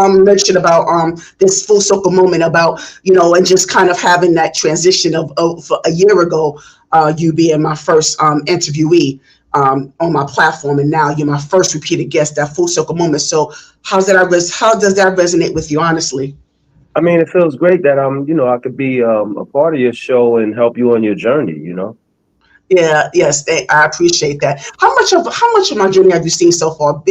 mentioned about this full circle moment about, and just kind of having that transition of a year ago, you being my first interviewee on my platform, and now you're my first repeated guest. That full circle moment. So how does that resonate with you, honestly? I mean, it feels great that I could be a part of your show and help you on your journey. Yeah, yes, I appreciate that. How much of my journey have you seen so far?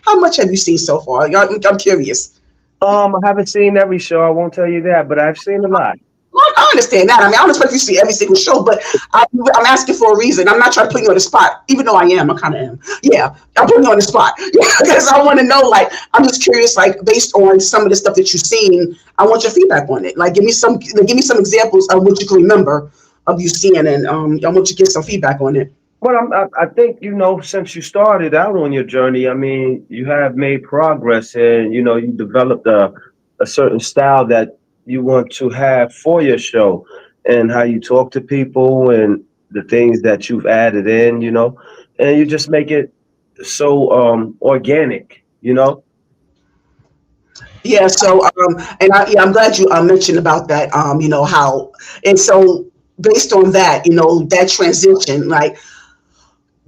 How much have you seen so far? I'm curious. I haven't seen every show, I won't tell you that, but I've seen a lot. Well, I understand that. I mean, I don't expect you to see every single show, but I'm asking for a reason. I'm not trying to put you on the spot, even though I am. I kind of am. Yeah, I'm putting you on the spot. Yeah, because I want to know. Like, I'm just curious. Like, based on some of the stuff that you've seen, I want your feedback on it. Like, give me some examples of what you can remember of you seeing, and I want you to give some feedback on it. Well, I think, since you started out on your journey, I mean, you have made progress, and, you developed a certain style that you want to have for your show, and how you talk to people and the things that you've added in, and you just make it so organic. Yeah. So, I'm glad you mentioned about that. How, and so based on that, that transition, like,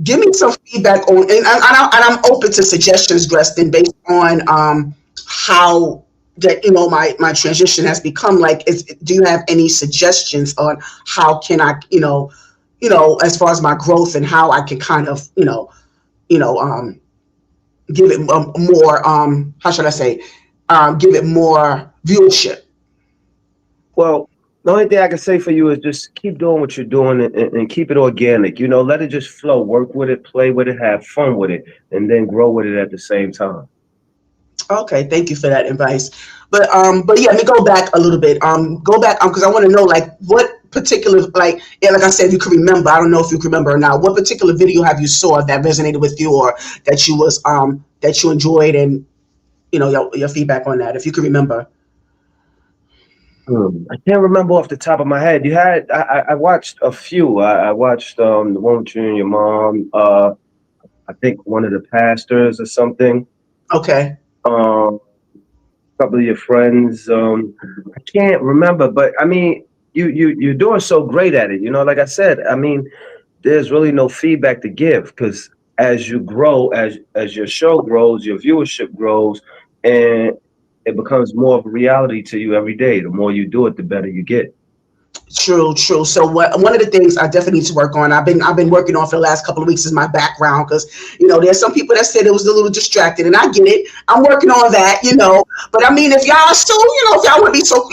give me some feedback on, and I'm open to suggestions, Greston, based on how that my transition has become. Like, do you have any suggestions on how can I, as far as my growth, and how I can kind of give it more, how should I say, give it more viewership? Well, the only thing I can say for you is just keep doing what you're doing, and keep it organic. Let it just flow. Work with it, play with it, have fun with it, and then grow with it at the same time. Okay, thank you for that advice. But yeah, let me go back a little bit. Go back because I want to know, like, what particular, like, yeah, like I said, you can remember. I don't know if you can remember or not. What particular video have you saw that resonated with you, or that you enjoyed, and your feedback on that, if you can remember. I can't remember off the top of my head. I watched a few. I watched the one with you and your mom. I think one of the pastors or something. Okay. A couple of your friends. I can't remember, but I mean, you're doing so great at it. Like I said, I mean, there's really no feedback to give, because as you grow, as your show grows, your viewership grows, and it becomes more of a reality to you every day. The more you do it, the better you get. True. So one of the things I definitely need to work on, I've been working on for the last couple of weeks, is my background, because there's some people that said it was a little distracted, and I get it. I'm working on that, But I mean, if y'all still, if y'all would be so,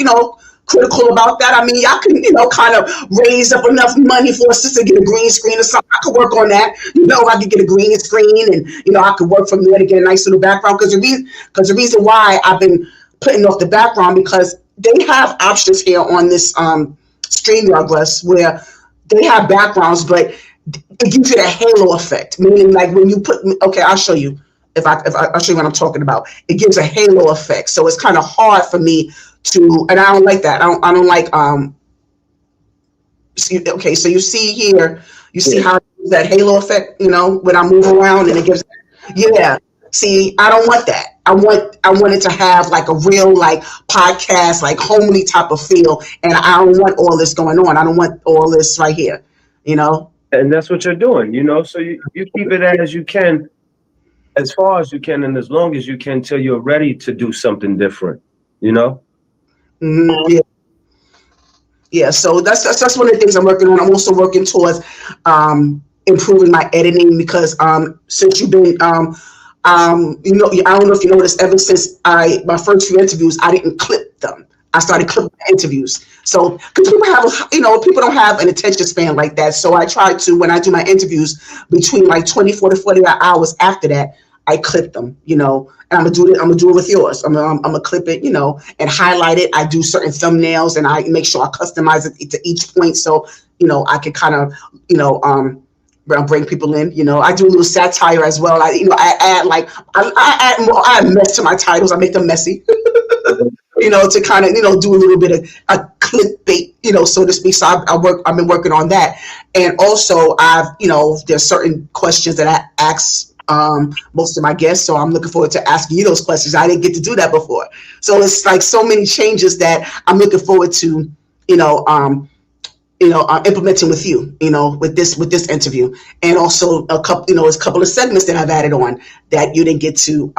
critical about that, I mean, y'all can, kind of raise up enough money for us to get a green screen or something. I could work on that. I could get a green screen, and I could work from there to get a nice little background. Because the reason why I've been putting off the background, because they have options here on this StreamYard, where they have backgrounds, but it gives you a halo effect. Meaning, like, when you put, okay, I'll show you. I'll show you what I'm talking about. It gives a halo effect, so it's kind of hard for me to, and I don't like that. I don't like okay, so you see here, you see how that halo effect, when I move around, and it gives, yeah. See, I don't want that. I want it to have like a real, like, podcast, like, homely type of feel, and I don't want all this going on. I don't want all this right here, And that's what you're doing, So you keep it as you can, as far as you can, and as long as you can, till you're ready to do something different, Mm-hmm. Yeah. So that's one of the things I'm working on. I'm also working towards improving my editing, because since you've been I don't know if you noticed, ever since my first few interviews, I didn't clip them. I started clipping the interviews. So, because people don't have an attention span like that. So I try to, when I do my interviews, between like 24 to 48 hours after that, I clip them, and I'm gonna do it with yours. I'm gonna clip it, and highlight it. I do certain thumbnails, and I make sure I customize it to each point, so I can kind of bring people in. I do a little satire as well. I add, like, I add mess to my titles. I make them messy. To kind of, do a little bit of a clickbait, so to speak. So I've been working on that. And also there's certain questions that I ask most of my guests. So I'm looking forward to asking you those questions. I didn't get to do that before. So it's like so many changes that I'm looking forward to, implementing with you, with this interview, and also there's a couple of segments that I've added on that you didn't get to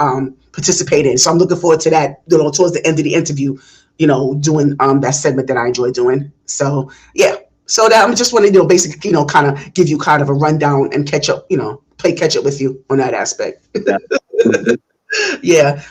participate in. So I'm looking forward to that, towards the end of the interview, doing that segment that I enjoy doing. So yeah, so that I'm just want to, basically, kind of give you kind of a rundown and catch up, play catch up with you on that aspect. Yeah. Yeah.